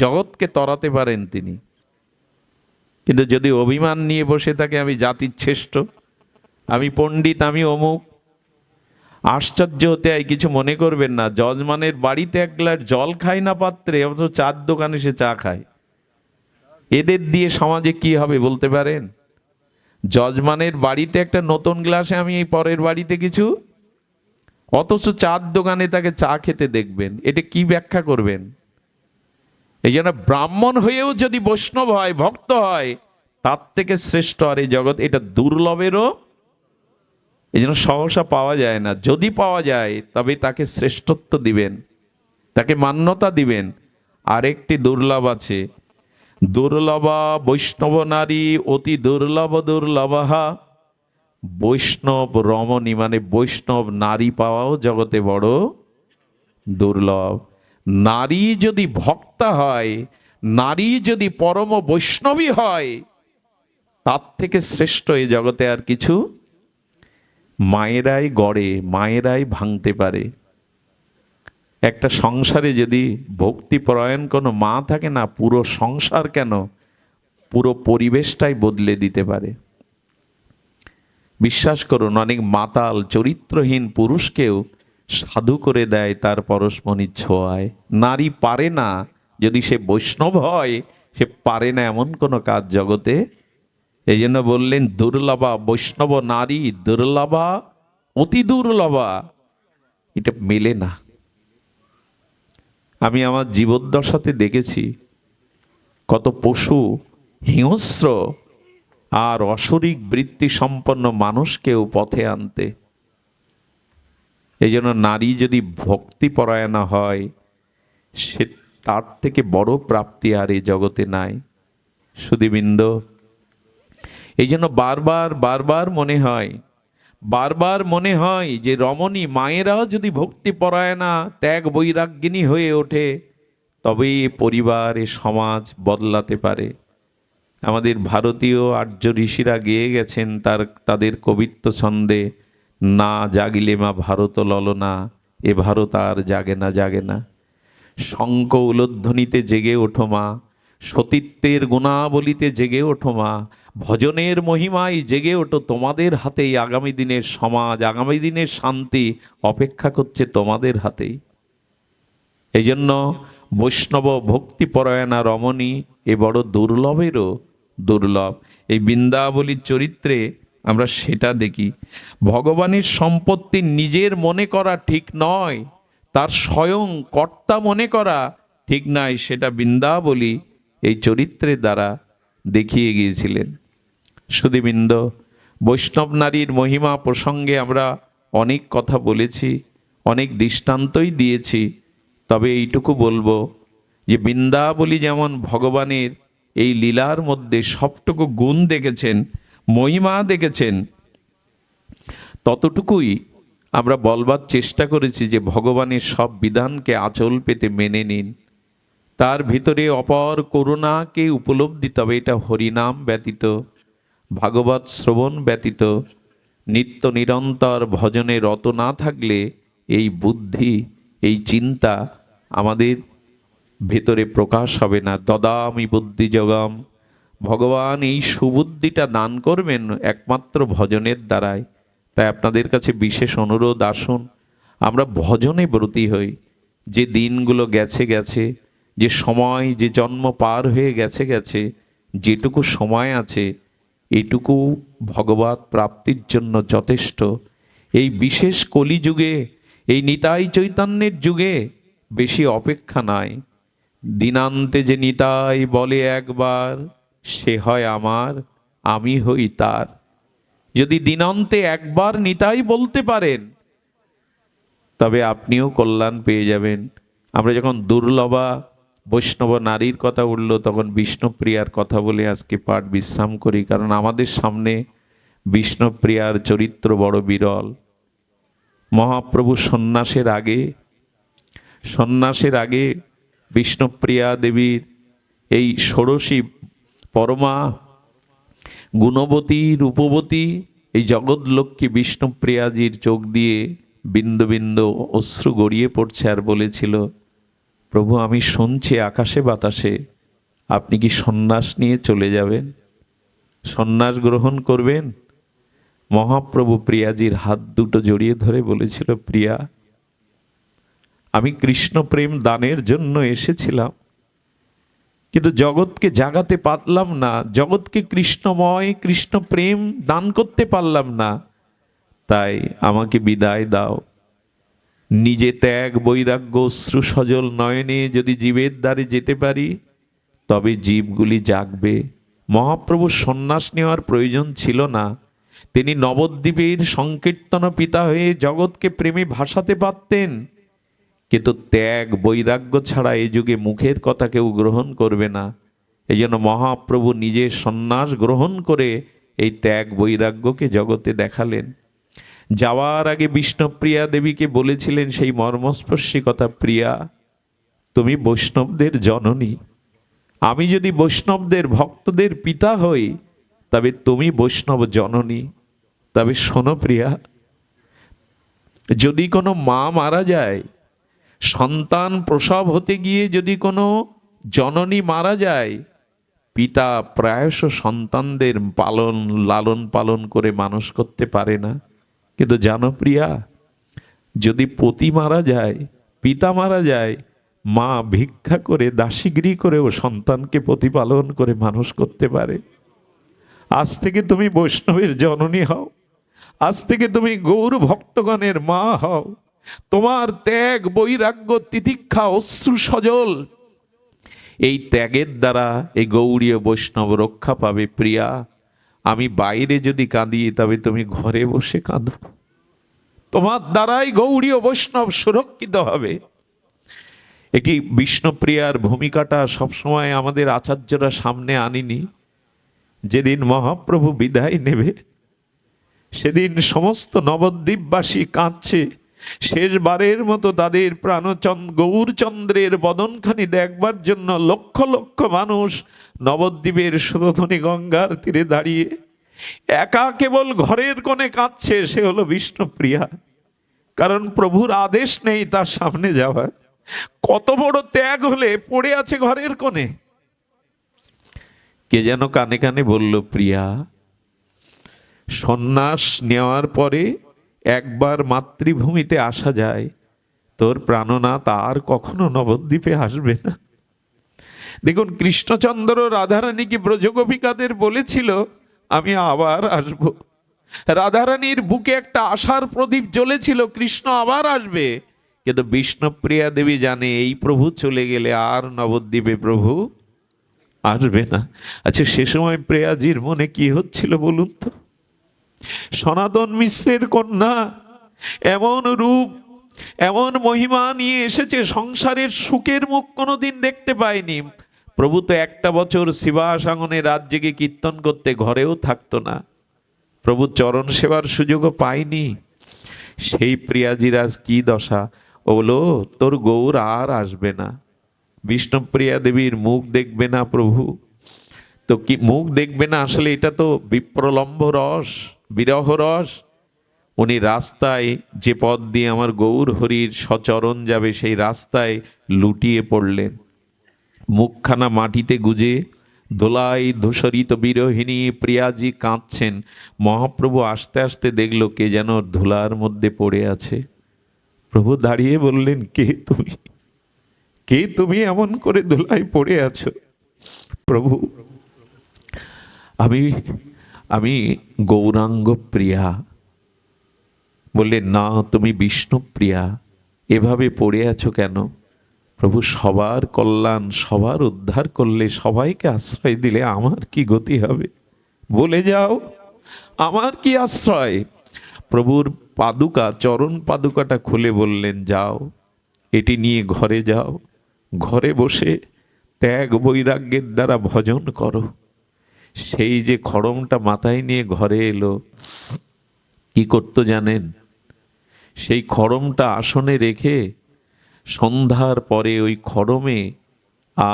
জগৎকে তরাতে পারেন তিনি। কিন্তু যদি অভিমান নিয়ে বসে থাকে, আমি জাতির শ্রেষ্ঠ, আমি পণ্ডিত, আমি অমুক, আশ্চর্য হতে হয়। কিছু মনে করবেন না, যজমানের বাড়িতে 1 গ্লাস জল খায় না পাত্রে, অথচ চার দোকানে সে চা খায়। এদের দিয়ে সমাজে কি হবে বলতে পারেন? যজমানের বাড়িতে একটা নতুন গ্লাসে আমি এই পরের বাড়িতে কিছু, অথচ চার দোকানে তাকে চা খেতে দেখবেন। এটা কি ব্যাখ্যা করবেন? এই জন্য ব্রাহ্মণ হয়েও যদি বৈষ্ণব হয়, ভক্ত হয়, তার থেকে শ্রেষ্ঠ আর এই জগৎ, এটা দুর্লভেরও। এই জন্য সহসা পাওয়া যায় না। যদি পাওয়া যায় তবে তাকে শ্রেষ্ঠত্ব দিবেন, তাকে মান্যতা দিবেন। আরেকটি দুর্লভ আছে, দুর্লভা বৈষ্ণব নারী, অতি দুর্লভ দুর্লভা। বৈষ্ণব রমণী মানে বৈষ্ণব নারী পাওয়াও জগতে বড় দুর্লভ। নারী যদি ভক্তা হয়, নারী যদি পরম বৈষ্ণবী হয়, তার থেকে শ্রেষ্ঠ এই জগতে আর কিছু। মায়েরাই গড়ে, মায়েরাই ভাঙতে পারে। একটা সংসারে যদি ভক্তিপরায়ণ কোনো মা থাকে না, পুরো সংসার কেন, পুরো পরিবেশটাই বদলে দিতে পারে। বিশ্বাস করুন, অনেক মাতাল চরিত্রহীন পুরুষকেও সাধু করে দেয় তার পরশমণির ছোঁয়ায়। নারী পারে না, যদি সে বৈষ্ণব হয়, সে পারে না এমন কোনো কাজ জগতে। এই জন্য বললেন দুর্লভা বৈষ্ণব নারী, দুর্লভা অতি দুর্লভা। এটা মেলে না। আমি আমার জীবদ্দশাতে দেখেছি কত পশু, হিংস্র আর অশরিক বৃত্তি সম্পন্ন মানুষকেও পথে আনতে। এই জন্য নারী যদি ভক্তিপরায়ণা হয়, সে তার থেকে বড় প্রাপ্তি আর এই জগতে নাই। সুধীবৃন্দ, এই জন্য বারবার বারবার মনে হয় যে রমণী মায়েরাও যদি ভক্তিপরায়ণা ত্যাগ বৈরাগ্যিনী হয়ে ওঠে, তবেই পরিবার, এ সমাজ বদলাতে পারে। আমাদের ভারতীয় আর্য ঋষিরা গেয়ে গেছেন তাদের কবিত্ব ছন্দে, না জাগিলে মা ভারত ললনা, এ ভারত আর জাগে না জাগে না। শঙ্খ উলোধ্বনিতে জেগে ওঠো মা, সতীত্বের গুণাবলিতে জেগে ওঠো মা, ভজনের মহিমায় জেগে ওঠো। তোমাদের হাতেই আগামী দিনের সমাজ, আগামী দিনের শান্তি অপেক্ষা করছে তোমাদের হাতেই। এই জন্য বৈষ্ণব ভক্তিপরায়ণা রমণী এ বড় দুর্লভেরও দুর্লভ। এই বৃন্দাবলীর চরিত্রে আমরা সেটা দেখি। ভগবানের সম্পত্তি নিজের মনে করা ঠিক নয়, তার স্বয়ং কর্তা মনে করা ঠিক নয়, সেটা বৃন্দাবলী এই চরিত্রের দ্বারা দেখিয়ে গিয়েছিলেন। সুধীবৃন্দ, বৈষ্ণব নারীর মহিমা প্রসঙ্গে আমরা অনেক কথা বলেছি, অনেক দৃষ্টান্তই দিয়েছি। তবে এইটুকু বলবো যে বৃন্দাবলী যেমন ভগবানের এই লীলার মধ্যে সবটুকু গুণ দেখেছেন, মহিমা দেখেছেন, ততটুকুই আমরা বলবার চেষ্টা করেছি যে ভগবানের সব বিধানকে আঁচল পেতে মেনে নিন। তার ভিতরে অপর করুণাকে উপলব্ধি, তবে এটা হরিনাম ব্যতীত, ভাগবত শ্রবণ ব্যতীত, নিত্য নিরন্তর ভজনে রত না থাকলে এই বুদ্ধি, এই চিন্তা আমাদের ভেতরে প্রকাশ হবে না। দদামি বুদ্ধি যোগম, ভগবান এই সুবুদ্ধিটা দান করবেন একমাত্র ভজনের দ্বারাই। তাই আপনাদের কাছে বিশেষ অনুরোধ, আসুন আমরা ভজনে ব্রতী হই। যে দিনগুলো গেছে গেছে, যে সময়, যে জন্ম পার হয়ে গেছে গেছে, যেটুকু সময় আছে এটুকু ভগবত প্রাপ্তির জন্য যথেষ্ট। এই বিশেষ কলিযুগে, এই নিতাই চৈতন্যের যুগে বেশি অপেক্ষা নাই। দিনান্তে যে নিতাই বলে একবার, সে হয় আমার, আমি হই তার। যদি দিনান্তে একবার নিতাই বলতে পারেন, তবে আপনিও কল্যাণ পেয়ে যাবেন। আমরা যখন দুর্লভা বৈষ্ণব নারীর কথা উঠল, তখন বিষ্ণুপ্রিয়ার কথা বলে আজকে পাঠ বিশ্রাম করি। কারণ আমাদের সামনে বিষ্ণুপ্রিয়ার চরিত্র বড় বিরল। মহাপ্রভু সন্ন্যাসের আগে বিষ্ণুপ্রিয়া দেবীর এই ষোড়শী পরমা গুণবতী রূপবতী এই জগৎলক্ষ্মী বিষ্ণুপ্রিয়াজির চোখ দিয়ে বিন্দু বিন্দু অশ্রু গড়িয়ে পড়ছে, আর বলেছিল, প্রভু আমি শুনছি আকাশে বাতাসে আপনি কি সন্ন্যাস নিয়ে চলে যাবেন, সন্ন্যাস গ্রহণ করবেন। মহাপ্রভু প্রিয়াজির হাত দুটো জড়িয়ে ধরে বলেছিল, প্রিয়া আমি কৃষ্ণ প্রেম দানের জন্য এসেছিলাম, কিন্তু জগৎকে জাগাতে পারলাম না, জগৎকে কৃষ্ণময় কৃষ্ণ প্রেম দান করতে পারলাম না, তাই আমাকে বিদায় দাও। নিজে ত্যাগ বৈরাগ্য অশ্রু সজল নয়নে যদি জীবের দ্বারে যেতে পারি, তবে জীবগুলি জাগবে। মহাপ্রভু সন্ন্যাস নেওয়ার প্রয়োজন ছিল না। তিনি নবদ্বীপের সংকীর্তন পিতা হয়ে জগৎকে প্রেমে ভাসাতে পারতেন, কিন্তু ত্যাগ বৈরাগ্য ছাড়া এই যুগে মুখের কথা কেউ গ্রহণ করবে না। এই জন্য মহাপ্রভু নিজে সন্ন্যাস গ্রহণ করে এই ত্যাগ বৈরাগ্যকে জগতে দেখালেন। যাওয়ার আগে বিষ্ণুপ্রিয়া দেবীকে বলেছিলেন সেই মর্মস্পর্শী কথা, প্রিয়া তুমি বৈষ্ণবদের জননী, আমি যদি বৈষ্ণবদের ভক্তদের পিতা হই, তবে তুমি বৈষ্ণব জননী। তবে শোনো প্রিয়া, যদি কোনো মা মারা যায়, সন্তান প্রসব হতে গিয়ে যদি কোনো জননী মারা যায়, পিতা প্রায়শ সন্তানদের লালন পালন করে মানুষ করতে পারে না। কিন্তু জানো প্রিয়া, যদি পতি মারা যায়, পিতা মারা যায়, মা ভিক্ষা করে দাসীগিরি করেও সন্তানকে প্রতিপালন করে মানুষ করতে পারে। আজ থেকে তুমি বৈষ্ণবের জননী হও, আজ থেকে তুমি গৌর ভক্তগণের মা হও। তোমার ত্যাগ, বৈরাগ্য, তিতিক্ষা, অশ্রু সজল, এই ত্যাগের দ্বারা এই গৌড়ীয় বৈষ্ণব রক্ষা পাবে। প্রিয়া, আমি বাইরে যদি কাঁদি, তবে তুমি ঘরে বসে কাঁদো। তোমার দ্বারাই গৌড়ীয় বৈষ্ণব সুরক্ষিত হবে। একটি বিষ্ণুপ্রিয়ার ভূমিকাটা সবসময় আমাদের আচার্যরা সামনে আনিনি। যেদিন মহাপ্রভু বিদায় নেবে, সেদিন সমস্ত নবদ্বীপবাসী কাঁদছে। শেষবারের মতো তাদের গৌরচন্দ্রের বদনখানি দেখবার জন্য লক্ষ লক্ষ মানুষ নবদ্বীপের সুরধনী গঙ্গার তীরে দাঁড়িয়ে একা কেবল ঘরের কোণে কাঁদছে। সে হলো বিষ্ণুপ্রিয়া। কারণ প্রভুর আদেশ নেই তার সামনে যাওয়ার। কত বড় ত্যাগ হলে পড়ে আছে ঘরের কোণে। কে যেন কানে কানে বলল, প্রিয়া, সন্ন্যাস নেওয়ার পরে একবার মাতৃভূমিতে আসা যায়, তোর প্রাণনাথ আর কখনো নবদ্বীপে আসবে না। দেখুন, কৃষ্ণচন্দ্র রাধারানীকে ব্রজগোপিকাদের বলেছিল, আমি আবার আসব। রাধারানীর বুকে একটা আশার প্রদীপ জ্বলেছিল, কৃষ্ণ আবার আসবে। কিন্তু বিষ্ণুপ্রিয়া দেবী জানে, এই প্রভু চলে গেলে আর নবদ্বীপে প্রভু আসবে না। আচ্ছা, সে সময় প্রিয়াজির মনে কি হচ্ছিল বলুন তো? সনাতন মিশ্রের কন্যা, এমন রূপ, এমন মহিমা নিয়ে এসেছে, সংসারের সুখের মুখ কোনোদিন দেখতে পায়নি। প্রভু তো একটা বছর শিবাসাঙ্গনে রাত জেগে কীর্তন করতে ঘরেও থাকতো না। প্রভু চরণ সেবার সুযোগও পায়নি। সেই প্রিয়াজির আজ কি দশা! বলো, তোর গৌর আর আসবে না। বিষ্ণুপ্রিয়া দেবীর মুখ দেখবে না প্রভু। তো কি মুখ দেখবে না? আসলে এটা তো বিপ্রলম্ব রস, বিরহ রস। উনি রাস্তায়, যে পথ দিয়ে আমার গৌর হরির সচরণ যাবে, সেই রাস্তায় লুটিয়ে পড়লেন। মুখখানা মাটিতে গুজে দোলাই ধূসরিত বিরোহিণী প্রিয়াজি কাঁদছেন। মহাপ্রভু আস্তে আস্তে দেখল কে যেন ধুলার মধ্যে পড়ে আছে। প্রভু দাঁড়িয়ে বললেন, কে তুমি? কে তুমি এমন করে ধুলায় পড়ে আছো? প্রভু, আমি গৌরাঙ্গ প্রিয়া। বললেন, না, তুমি বিষ্ণুপ্রিয়া। এভাবে পড়ে আছো কেন? প্রভু, সবার কল্যাণ, সবার উদ্ধার করলে, সবাইকে আশ্রয় দিলে আমার কি গতি হবে? বলে যাও, আমার কি আশ্রয়? প্রভুর পাদুকা, চরণ পাদুকাটা খুলে বললেন, যাও, এটি নিয়ে ঘরে যাও। ঘরে বসে ত্যাগ বৈরাগ্যের দ্বারা ভজন করো। সেই যে খড়মটা মাথায় নিয়ে ঘরে এলো, কি করতো জানেন? সেই খড়মটা আসনে রেখে সন্ধ্যার পরে ওই খড়মে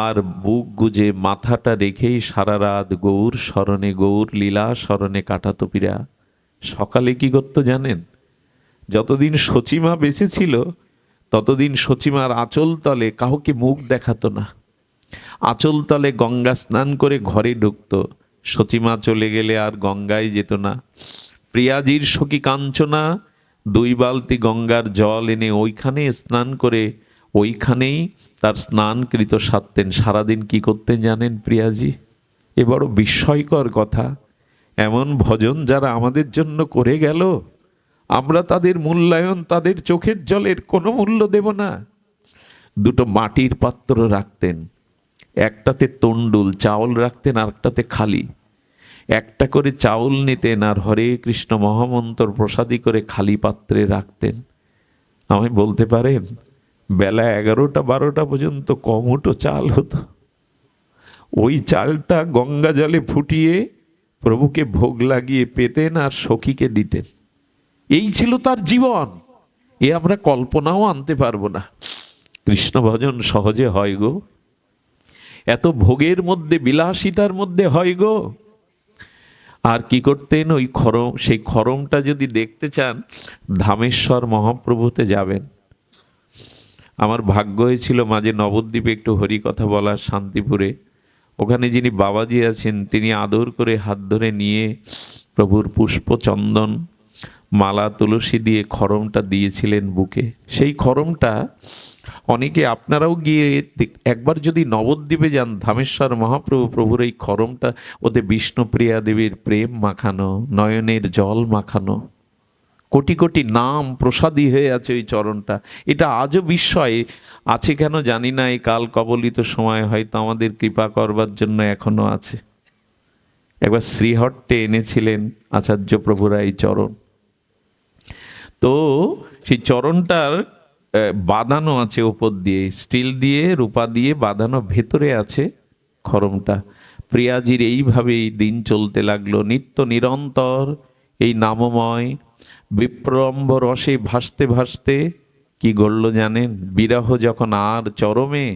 আর বুক গুজে মাথাটা রেখেই সারা রাত গৌর স্মরণে, গৌর লীলা স্মরণে কাটাতো পীরা। সকালে কি করতো জানেন? যতদিন সচিমা বেঁচে ছিল, ততদিন সচিমার আঁচল তলে কাউকে মুখ দেখাতো না। আঁচল তলে গঙ্গা স্নান করে ঘরে ঢুকতো। সচিমা চলে গেলে আর গঙ্গায় যেত না। প্রিয়াজির সখী কাঞ্চনা 2 বালতি গঙ্গার জল এনে ওইখানে স্নান করে ওইখানেই তার স্নানকৃত সারতেন। সারাদিন কি করতেন জানেন প্রিয়াজি? এ বড় বিস্ময়কর কথা। এমন ভজন যারা আমাদের জন্য করে গেল, আমরা তাদের মূল্যায়ন, তাদের চোখের জলের কোনো মূল্য দেব না। 2টো মাটির পাত্র রাখতেন, একটাতে তণ্ডুল চাউল রাখতেন, আরেকটাতে খালি। একটা করে চাউল নিতেন আর হরে কৃষ্ণ মহামন্ত্র প্রসাদী করে খালি পাত্রে রাখতেন। আমি বলতে পারেন, বেলা 11টা 12টা পর্যন্ত কমুটো চাল হতো। ওই চালটা গঙ্গা জলে ফুটিয়ে প্রভুকে ভোগ লাগিয়ে পেতেন আর সখীকে দিতেন। এই ছিল তার জীবন। এ আমরা কল্পনাও আনতে পারবো না। কৃষ্ণ ভজন সহজে হয় গো? এত ভোগের মধ্যে, বিলাসিতার মধ্যে হয় গো? আর কি করতেন? ওই খড়ম, সেই খড়মটা যদি দেখতে চান, ধামেশ্বর মহাপ্রভুতে যাবেন। আমার ভাগ্য হয়েছিল মাঝে নবদ্বীপে একটু হরি কথা বলার, শান্তিপুরে। ওখানে যিনি বাবাজি আছেন তিনি আদর করে হাত ধরে নিয়ে প্রভুর পুষ্প চন্দন মালা তুলসী দিয়ে খড়মটা দিয়েছিলেন বুকে। সেই খড়মটা অনেকে আপনারাও গিয়ে একবার যদি নবদ্বীপে যান, ধামেশ্বর মহাপ্রভু প্রভুর এই খড়মটা, ওতে বিষ্ণুপ্রিয়া দেবীর প্রেম মাখানো, নয়নের জল মাখানো, কোটি কোটি নাম প্রসাদী হয়ে আছে ওই চরণটা। এটা আজও বিস্ময় আছে, কেন জানি না, এই কাল কবলিত সময় হয়তো আমাদের কৃপা করবার জন্য এখনো আছে। একবার শ্রীহট্টে এনেছিলেন আচার্য প্রভুরা এই চরণ। তো সেই চরণটার বাঁধানো আছে ওপর দিয়ে, স্টিল দিয়ে রূপা দিয়ে বাঁধানো, ভেতরে আছে খড়মটা। প্রিয়াজির এইভাবেই দিন চলতে লাগলো, নিত্য নিরন্তর এই নামময় বিপ্রলম্ব রসে ভাসতে ভাসতে কি গড়ল জানেন? বিরহ যখন আর চরমে,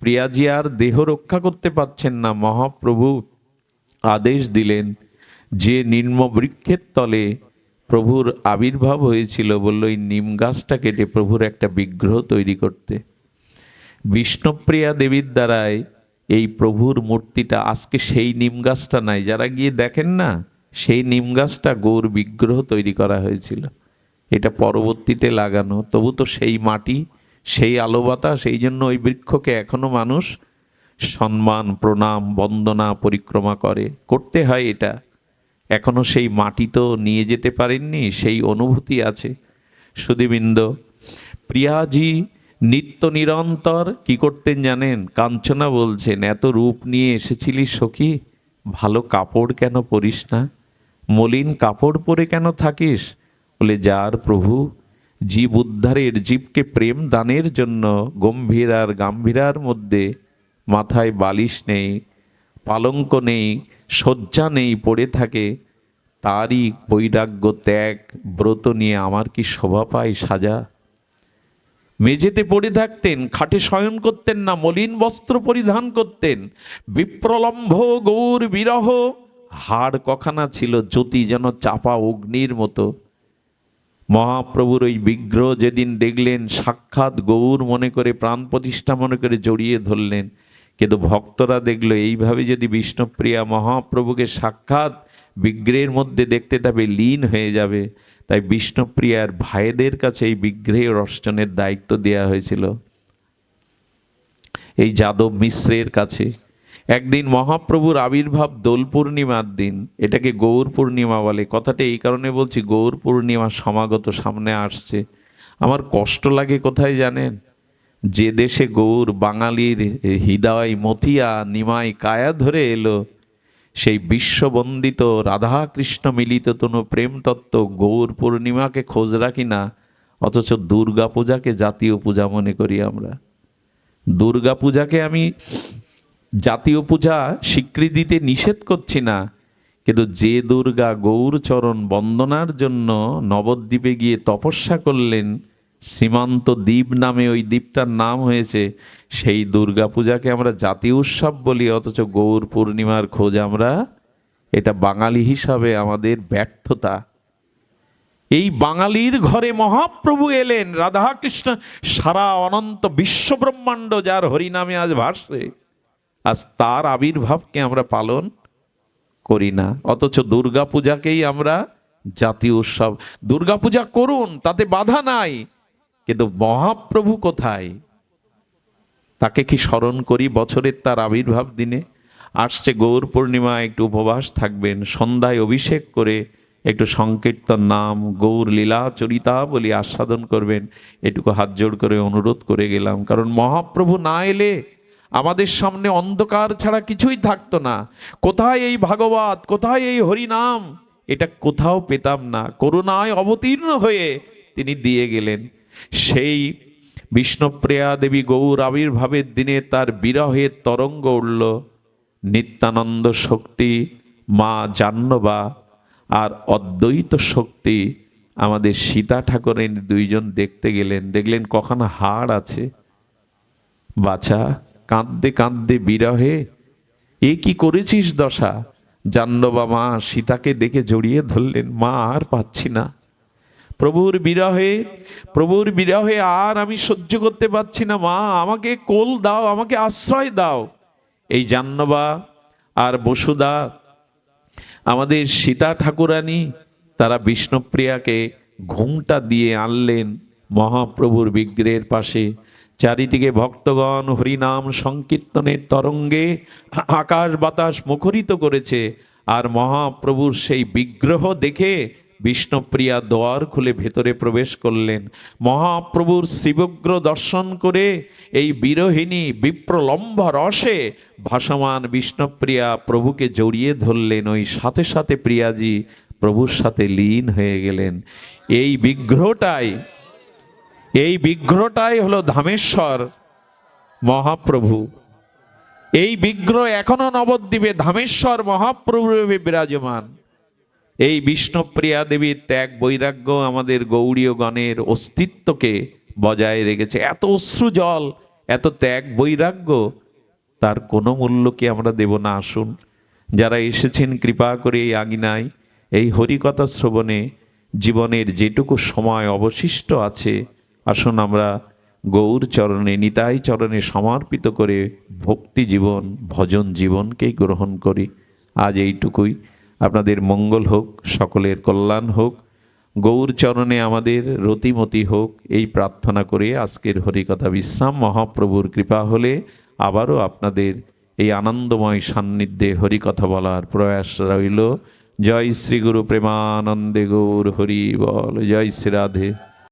প্রিয়াজি আর দেহ রক্ষা করতে পারছেন না, মহাপ্রভু আদেশ দিলেন যে নিম্ন বৃক্ষের তলে প্রভুর আবির্ভাব হয়েছিল, বলল এই নিম গাছটা কেটে প্রভুর একটা বিগ্রহ তৈরি করতে। বিষ্ণুপ্রিয়া দেবীর দ্বারাই এই প্রভুর মূর্তিটা, আজকে সেই নিম গাছটা নাই, যারা গিয়ে দেখেন না, সেই নিম গাছটা গৌর বিগ্রহ তৈরি করা হয়েছিল। এটা পরবর্তীতে লাগানো, তবু তো সেই মাটি, সেই আলো বাতাস, সেই জন্য ওই বৃক্ষকে এখনো মানুষ সম্মান, প্রণাম, বন্দনা, পরিক্রমা করতে হয়। এটা এখনো সেই মাটি তো নিয়ে যেতে পারেননি, সেই অনুভূতি আছে। সুধীবৃন্দ, প্রিয়াজি নিত্য নিরন্তর কি করতেন জানেন? কাঞ্চনা বলছেন, এত রূপ নিয়ে এসেছিলি সখী, ভালো কাপড় কেন পরিস না? মলিন কাপড় পরে কেন থাকিস? বলে, যার প্রভু জীব উদ্ধারের, জীবকে প্রেম দানের জন্য গম্ভীর আর গাম্ভীরার মধ্যে মাথায় বালিশ নেই, পালঙ্ক নেই, শয্যা নেই, পড়ে থাকে, তারই বৈরাগ্য ত্যাগ ব্রত নিয়ে আমার কি শোভা পায় সাজা? মেঝেতে পড়ে থাকতেন, খাটে শয়ন করতেন না, মলিন বস্ত্র পরিধান করতেন। বিপ্রলম্ভ গৌর বিরহ, হাড় কখানা ছিল জ্যোতি যেন চাপা অগ্নির মতো। মহাপ্রভুর ওই বিগ্রহ যেদিন দেখলেন, সাক্ষাৎ গৌর মনে করে, প্রাণ প্রতিষ্ঠা মনে করে জড়িয়ে ধরলেন। কিন্তু ভক্তরা দেখলো এইভাবে যদি বিষ্ণুপ্রিয়া মহাপ্রভুকে সাক্ষাৎ বিগ্রহের মধ্যে দেখতে তবে লীন হয়ে যাবে। তাই বিষ্ণুপ্রিয়ার ভাইদের কাছে এই বিগ্রহের অর্চনের দায়িত্ব দেওয়া হয়েছিল, এই যাদব মিশ্রের কাছে। একদিন মহাপ্রভুর আবির্ভাব দোল পূর্ণিমার দিন, এটাকে গৌর পূর্ণিমা বলে। কথাটা এই কারণে বলছি, গৌর পূর্ণিমা সমাগত সামনে আসছে। আমার কষ্ট লাগে কোথায় জানেন? যে দেশে গৌর বাঙালির হৃদয় মথিয়া নিমাই কায়া ধরে এলো, সেই বিশ্ববন্দিত রাধাকৃষ্ণ মিলিত তনু প্রেম তত্ত্ব গৌর পূর্ণিমাকে খোঁজ রাখি না, অথচ দুর্গা পূজাকে জাতীয় পূজা মনে করি আমরা। দুর্গা পূজাকে আমি জাতীয় পূজা স্বীকৃতিতে নিষেধ করছি না, কিন্তু যে দুর্গা গৌর চরণ বন্দনার জন্য নবদ্বীপে গিয়ে তপস্যা করলেন, সীমান্ত দ্বীপ নামে ওই দ্বীপটার নাম হয়েছে, সেই দুর্গা পূজাকে আমরা জাতীয় উৎসব বলি, অথচ গৌর পূর্ণিমার খোঁজ আমরা, এটা বাঙালি হিসাবে আমাদের ব্যর্থতা। এই বাঙালির ঘরে মহাপ্রভু এলেন, রাধাকৃষ্ণ, সারা অনন্ত বিশ্ব ব্রহ্মাণ্ড যার হরিনামে আজ ভাসে, আজ তার আবির্ভাবকে আমরা পালন করি না, অথচ দুর্গা পূজাকেই আমরা জাতীয় উৎসব। দুর্গা পূজা করুন, তাতে বাধা নাই, কিন্তু মহাপ্রভু কোথায়? তাকে কি স্মরণ করি বছরের তার আবির্ভাব দিনে? আসছে গৌর পূর্ণিমা, একটু উপবাস থাকবেন, সন্ধ্যায় অভিষেক করে একটু সংকীর্তন নাম গৌর লীলা চরিতা বলি আস্বাদন করবেন। এটুকু হাত জোড় করে অনুরোধ করে গেলাম, কারণ মহাপ্রভু না এলে আমাদের সামনে অন্ধকার ছাড়া কিছুই থাকতো না। কোথায় এই ভাগবত, কোথায় এই হরিনাম, এটা কোথাও পেতাম না। করুণায় অবতীর্ণ হয়ে তিনি দিয়ে গেলেন। সেই বিষ্ণুপ্রিয়া দেবী গৌর আবির্ভাবের দিনে তার বিরহের তরঙ্গ উঠল। নিত্যানন্দ শক্তি মা জাহ্নবা আর অদ্বৈত শক্তি আমাদের সীতা ঠাকুরের দুইজন দেখতে গেলেন। দেখলেন কখনো হাড় আছে, বাছা কাঁদতে কাঁদতে বিরহে এ কি করেছিস দশা? জাহ্নবা মা সীতাকে দেখে জড়িয়ে ধরলেন, মা আর পাচ্ছি না, প্রভুর বিরহে আর আমি সহ্য করতে পারছি না, মা আমাকে কোল দাও, আমাকে আশ্রয় দাও। এই জাহ্নবা আর বসুদা, আমাদের সীতা ঠাকুরানী, তারা বিষ্ণুপ্রিয়াকে ঘুমটা দিয়ে আনলেন মহাপ্রভুর বিগ্রহের পাশে। চারিদিকে ভক্তগণ হরিনাম সংকীর্তনের তরঙ্গে আকাশ বাতাস মুখরিত করেছে। আর মহাপ্রভুর সেই বিগ্রহ দেখে বিষ্ণুপ্রিয়া দ্বার খুলে ভেতরে প্রবেশ করলেন। মহাপ্রভুর শ্রীবগ্র দর্শন করে এই বিরহিণী বিপ্রলম্ব রসে ভাসমান বিষ্ণুপ্রিয়া প্রভুকে জড়িয়ে ধরলেন। ওই সাথে সাথে প্রিয়াজি প্রভুর সাথে লীন হয়ে গেলেন। এই বিগ্রহটাই হলো ধামেশ্বর মহাপ্রভু। এই বিগ্রহ এখনো নবদ্বীপে ধামেশ্বর মহাপ্রভুর বিরাজমান। এই বিষ্ণুপ্রিয়া দেবীর ত্যাগ বৈরাগ্য আমাদের গৌড়ীয় গণের অস্তিত্বকে বজায় রেখেছে। এত অশ্রু জল, এত ত্যাগ বৈরাগ্য, তার কোনো মূল্য কি আমরা দেব না? আসুন, যারা এসেছেন কৃপা করে এই আঙিনায়, এই হরিকথা শ্রবণে জীবনের যেটুকু সময় অবশিষ্ট আছে, আসুন আমরা গৌর চরণে, নিতাই চরণে সমর্পিত করে ভক্তি জীবন, ভজন জীবনকেই গ্রহণ করি। আজ এইটুকুই। আপনাদের মঙ্গল হোক, সকলের কল্যাণ হোক, গৌর চরণে আমাদের রতিমতি হোক, এই প্রার্থনা করে আজকের হরিকথা বিশ্রাম। মহাপ্রভুর কৃপা হলে আবারও আপনাদের এই আনন্দময় সান্নিধ্যে হরিকথা বলার প্রয়াস রইল। জয় শ্রী গুরু প্রেমানন্দে গৌর হরি বল। জয় শ্রী রাধে।